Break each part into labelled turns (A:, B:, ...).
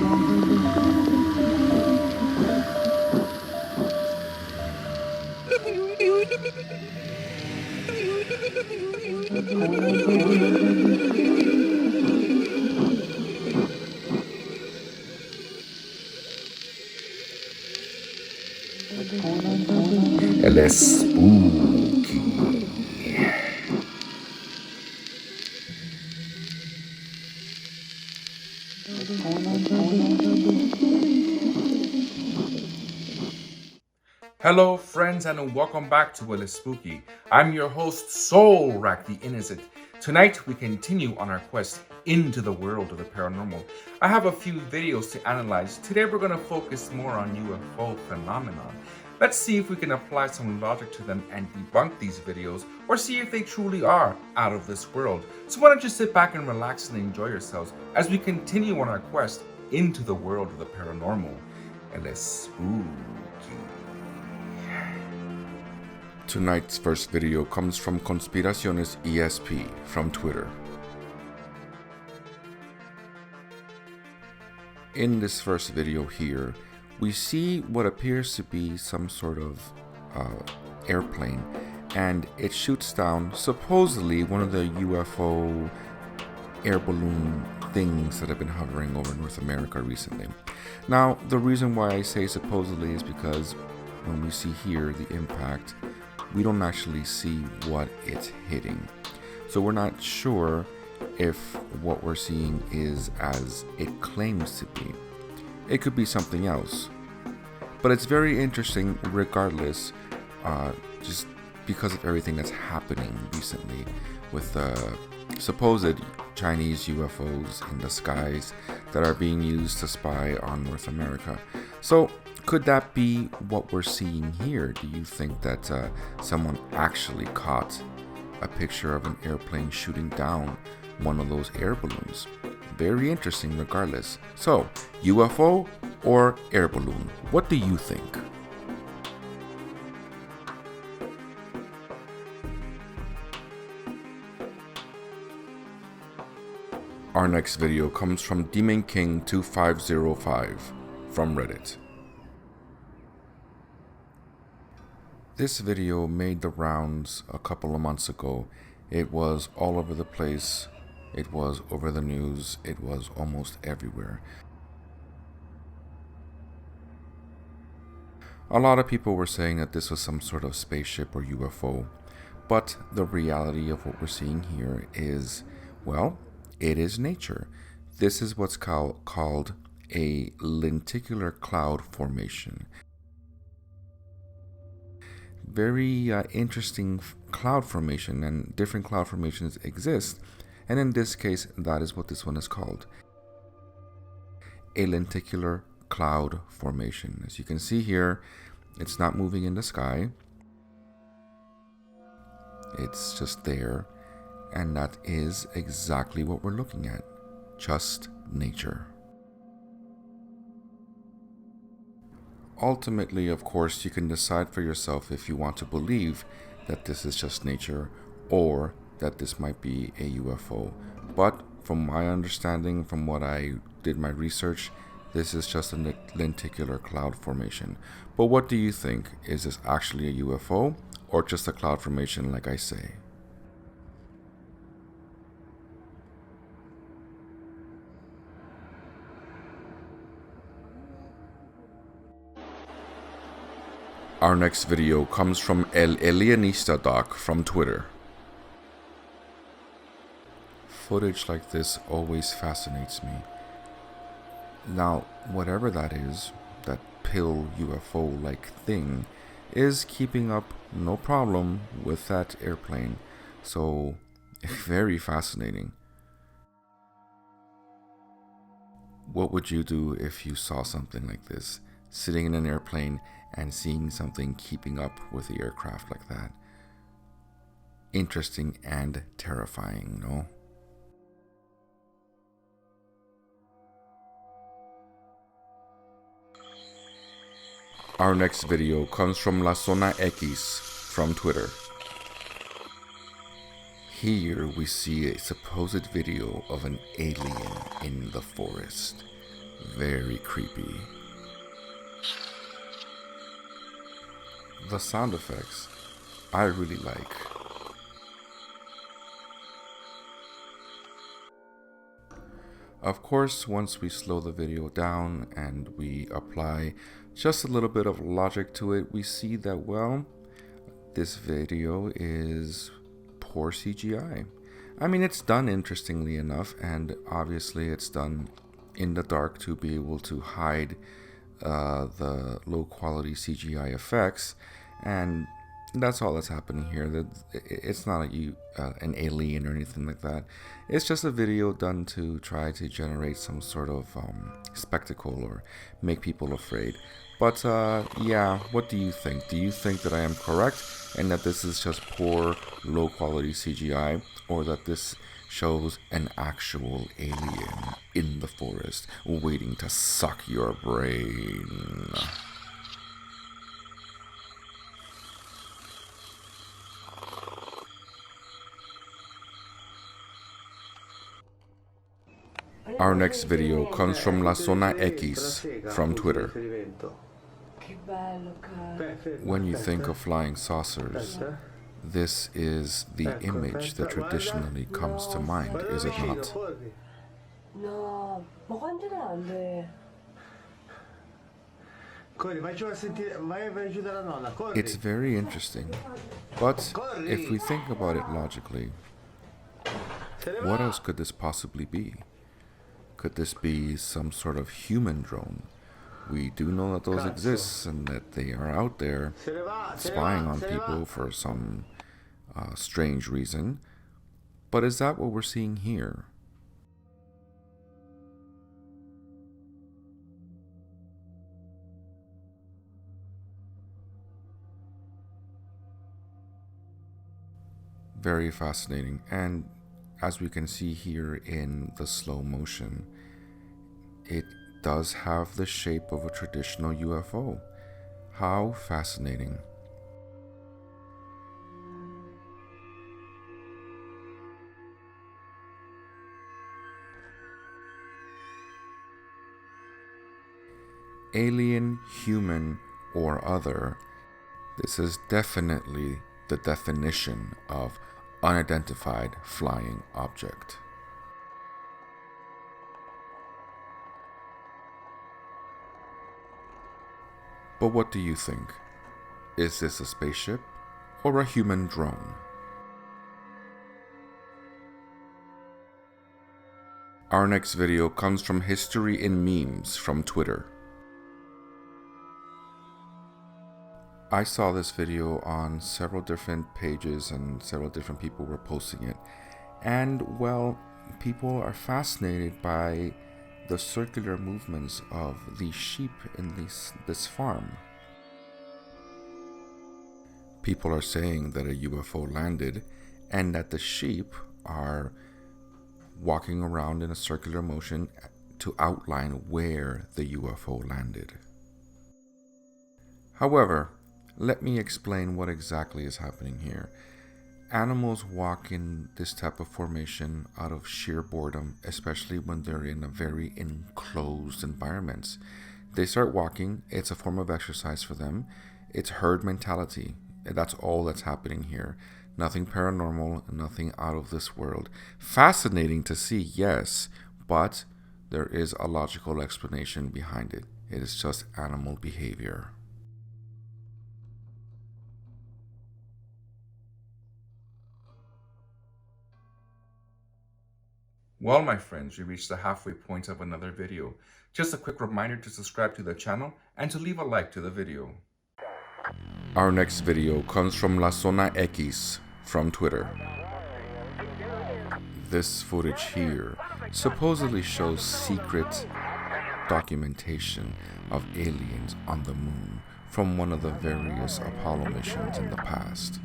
A: El Espooky. Hello, friends, and welcome back to El Espooky. I'm your host, Soul Rack the Innocent. Tonight, we continue on our quest into the world of the paranormal. I have a few videos to analyze. Today, we're going to focus more on UFO phenomenon. Let's see if we can apply some logic to them and debunk these videos, or see if they truly are out of this world. So why don't you sit back and relax and enjoy yourselves as we continue on our quest into the world of the paranormal. El Espooky. Tonight's first video comes from Conspiraciones ESP from Twitter. In this first video here, we see what appears to be some sort of airplane, and it shoots down supposedly one of the UFO air balloon things that have been hovering over North America recently. Now, the reason why I say supposedly is because when we see here the impact, we don't actually see what it's hitting. So we're not sure if what we're seeing is as it claims to be. It could be something else. But it's very interesting regardless, just because of everything that's happening recently with the supposed Chinese UFOs in the skies that are being used to spy on North America. So could that be what we're seeing here? Do you think that someone actually caught a picture of an airplane shooting down one of those air balloons? Very interesting regardless. So, UFO or air balloon? What do you think? Our next video comes from Demon King 2505 from Reddit. This video made the rounds a couple of months ago. It was all over the place. It was over the news. It was almost everywhere. A lot of people were saying that this was some sort of spaceship or UFO. But the reality of what we're seeing here is, well, it is nature. This is what's called a lenticular cloud formation. Very interesting cloud formation, and different cloud formations exist, and in this case that is what this one is called, a lenticular cloud formation. As you can see here, it's not moving in the sky, it's just there, and that is exactly what we're looking at, just nature. Ultimately, of course, you can decide for yourself if you want to believe that this is just nature or that this might be a UFO. But from my understanding, from what I did my research, this is just a lenticular cloud formation. But what do you think? Is this actually a UFO or just a cloud formation like I say? Our next video comes from El Alienista Doc from Twitter. Footage like this always fascinates me. Now, whatever that is, that pill UFO-like thing, is keeping up no problem with that airplane. So, very fascinating. What would you do if you saw something like this? Sitting in an airplane and seeing something keeping up with the aircraft like that. Interesting and terrifying, no? Our next video comes from La Zona X from Twitter. Here we see a supposed video of an alien in the forest. very creepy. The sound effects I really like. Of course, once we slow the video down and we apply just a little bit of logic to it, we see that, well, this video is poor CGI. I mean, it's done interestingly enough, and obviously it's done in the dark to be able to hide the low quality CGI effects, and that's all that's happening here. It's not an alien or anything like that. It's just a video done to try to generate some sort of spectacle or make people afraid. But yeah, what do you think? Do you think that I am correct and that this is just poor, low quality CGI, or that this shows an actual alien in the forest waiting to suck your brain? Our next video comes from La Zona X from Twitter. When you think of flying saucers, this is the image that traditionally comes to mind, is it not?
B: No,
A: It's very interesting, but if we think about it logically, what else could this possibly be? Could this be some sort of human drone? We do know that those exist and that they are out there spying on people for some strange reason. But is that what we're seeing here? Very fascinating. And as we can see here in the slow motion, it does have the shape of a traditional UFO. How fascinating. Alien, human, or other, this is definitely the definition of unidentified flying object. But what do you think? Is this a spaceship or a human drone? Our next video comes from History in Memes from Twitter. I saw this video on several different pages and several different people were posting it. And well, people are fascinated by the circular movements of the sheep in this farm. People are saying that a UFO landed and that the sheep are walking around in a circular motion to outline where the UFO landed. However, let me explain what exactly is happening here. Animals walk in this type of formation out of sheer boredom, especially when they're in a very enclosed environment. They start walking, it's a form of exercise for them. It's herd mentality. That's all that's happening here. Nothing paranormal, nothing out of this world. Fascinating to see, yes, but there is a logical explanation behind it. It is just animal behavior. Well, my friends, we reached the halfway point of another video. Just a quick reminder to subscribe to the channel and to leave a like to the video. Our next video comes from La Zona X from Twitter. This footage here supposedly shows secret documentation of aliens on the moon from one of the various Apollo missions in the past.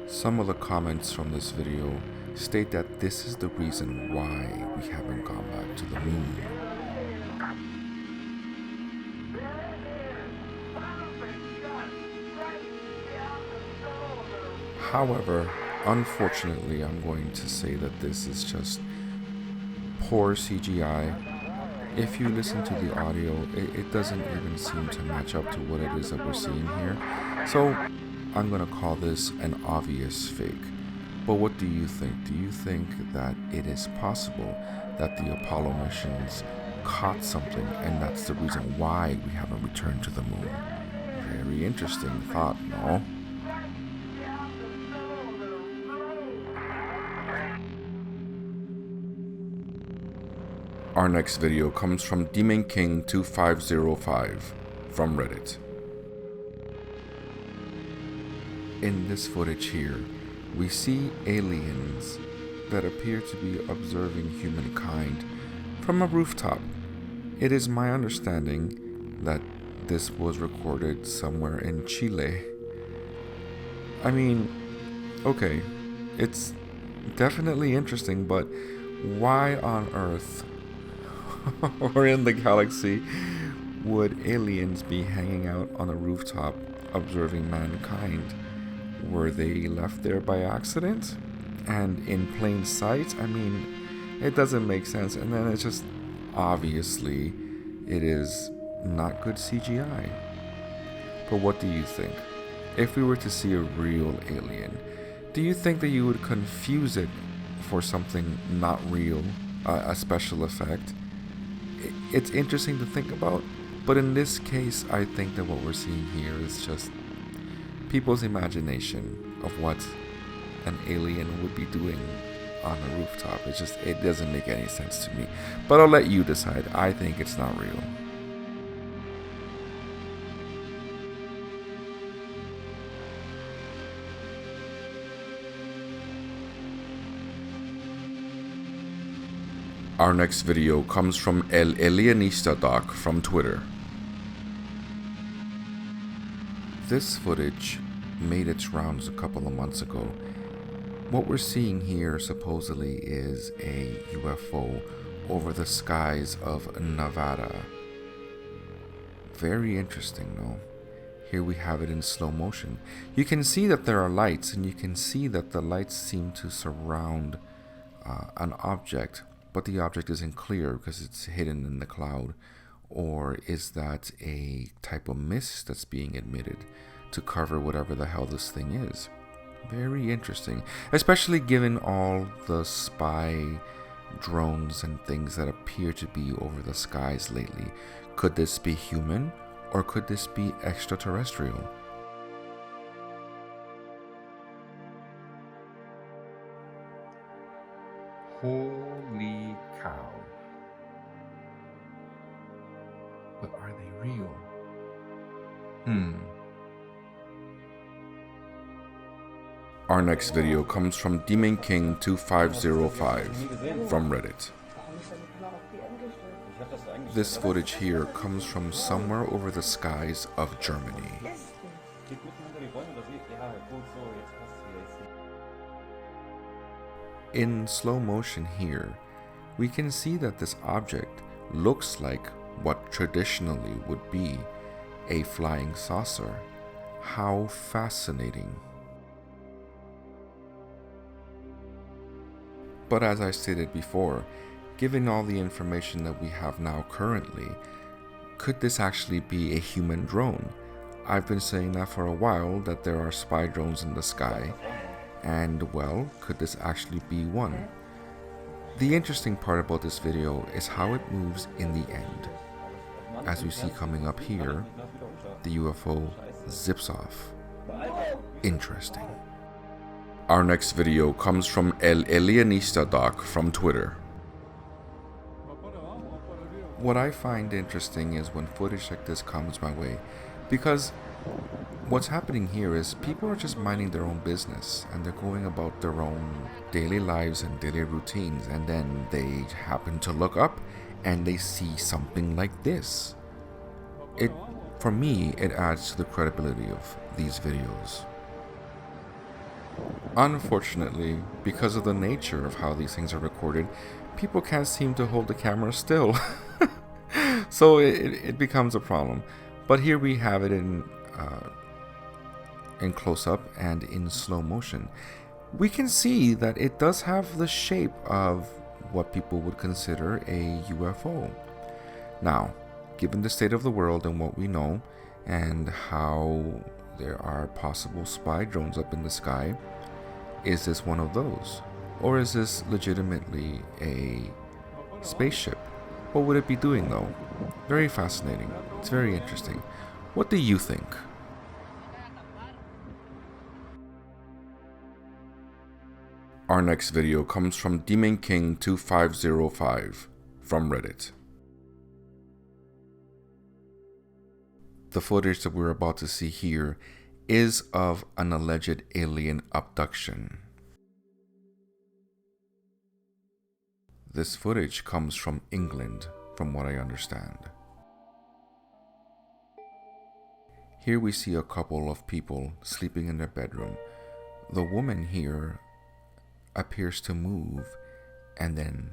A: Some of the comments from this video state that this is the reason why we haven't gone back to the moon. However, Unfortunately, I'm going to say that this is just poor CGI. If you listen to the audio, it doesn't even seem to match up to what it is that we're seeing here. So I'm going to call this an obvious fake. But what do you think? Do you think that it is possible that the Apollo missions caught something and that's the reason why we haven't returned to the moon? Very interesting thought, no? Our next video comes from Demon King 2505 from Reddit. In this footage here, we see aliens that appear to be observing humankind from a rooftop. It is my understanding that this was recorded somewhere in Chile. I mean, okay, it's definitely interesting, but why on Earth or in the galaxy would aliens be hanging out on a rooftop observing mankind? Were they left there by accident and in plain sight? I mean, it doesn't make sense. And then it's just obviously it is not good CGI. But what do you think? If we were to see a real alien, do you think that you would confuse it for something not real, a special effect? It's interesting to think about, but in this case, I think that what we're seeing here is just people's imagination of what an alien would be doing on a rooftop. It doesn't make any sense to me. But I'll let you decide. I think it's not real. Our next video comes from El Alienista Doc from Twitter. This footage made its rounds a couple of months ago. What we're seeing here supposedly is a UFO over the skies of Nevada. Very interesting, though. Here we have it in slow motion. You can see that there are lights, and you can see that the lights seem to surround an object, but the object isn't clear because it's hidden in the cloud. Or is that a type of mist that's being emitted to cover whatever the hell this thing is? Very interesting, especially given all the spy drones and things that appear to be over the skies lately. Could this be human, or could this be extraterrestrial? Holy cow. But are they real? Our next video comes from Demon King 2505 from Reddit. This footage here comes from somewhere over the skies of Germany. In slow motion here, we can see that this object looks like what traditionally would be a flying saucer. How fascinating. But as I stated before, given all the information that we have now currently, could this actually be a human drone? I've been saying that for a while, that there are spy drones in the sky, and well, could this actually be one? The interesting part about this video is how it moves in the end. As we see coming up here, the UFO zips off. Interesting. Our next video comes from El Alienista Doc from Twitter. What I find interesting is when footage like this comes my way, because what's happening here is people are just minding their own business and they're going about their own daily lives and daily routines, and then they happen to look up and they see something like this. For me, it adds to the credibility of these videos. Unfortunately, because of the nature of how these things are recorded, people can't seem to hold the camera still. So it becomes a problem. But here we have it in close-up and in slow motion. we can see that it does have the shape of what people would consider a UFO. Now, given the state of the world and what we know, and how there are possible spy drones up in the sky, is this one of those? Or is this legitimately a spaceship? What would it be doing though? Very fascinating. It's very interesting. What do you think? Our next video comes from Demon King 2505 from Reddit. The footage that we're about to see here is of an alleged alien abduction. This footage comes from England, from what I understand. Here we see a couple of people sleeping in their bedroom. The woman here appears to move, and then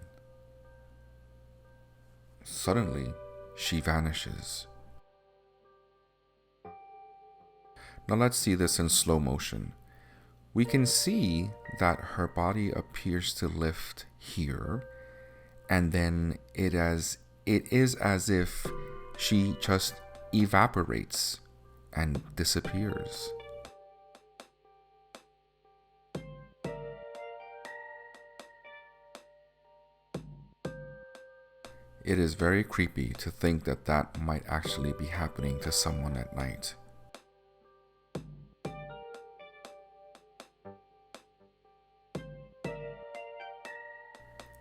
A: suddenly she vanishes. Now let's see this in slow motion. We can see that her body appears to lift here, and then it is as if she just evaporates and disappears. It is very creepy to think that that might actually be happening to someone at night.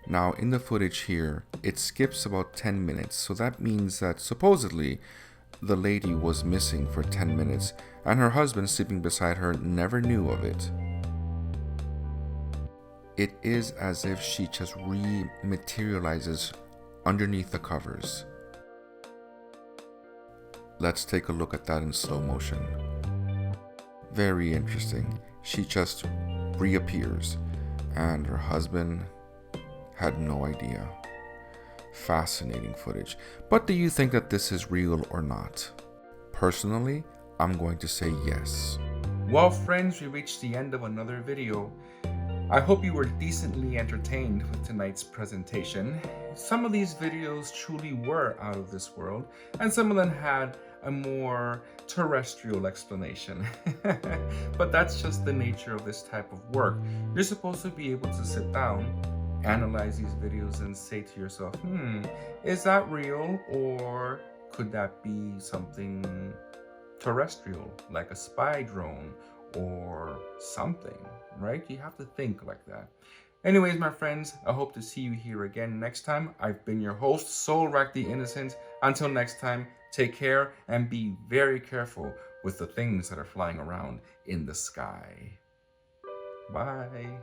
A: Now in the footage here, it skips about 10 minutes, so that means that supposedly the lady was missing for 10 minutes and her husband sleeping beside her never knew of it. It is as if she just rematerializes underneath the covers. Let's take a look at that in slow motion. Very interesting. She just reappears and her husband had no idea. Fascinating footage. But do you think that this is real or not? Personally, I'm going to say yes. Well, friends, we reached the end of another video. I hope you were decently entertained with tonight's presentation. Some of these videos truly were out of this world, and some of them had a more terrestrial explanation. But that's just the nature of this type of work. You're supposed to be able to sit down, analyze these videos and say to yourself, is that real, or could that be something terrestrial, like a spy drone or something, right? You have to think like that. Anyways, my friends, I hope to see you here again next time. I've been your host, Soulrack the Innocent. Until next time, take care and be very careful with the things that are flying around in the sky. Bye.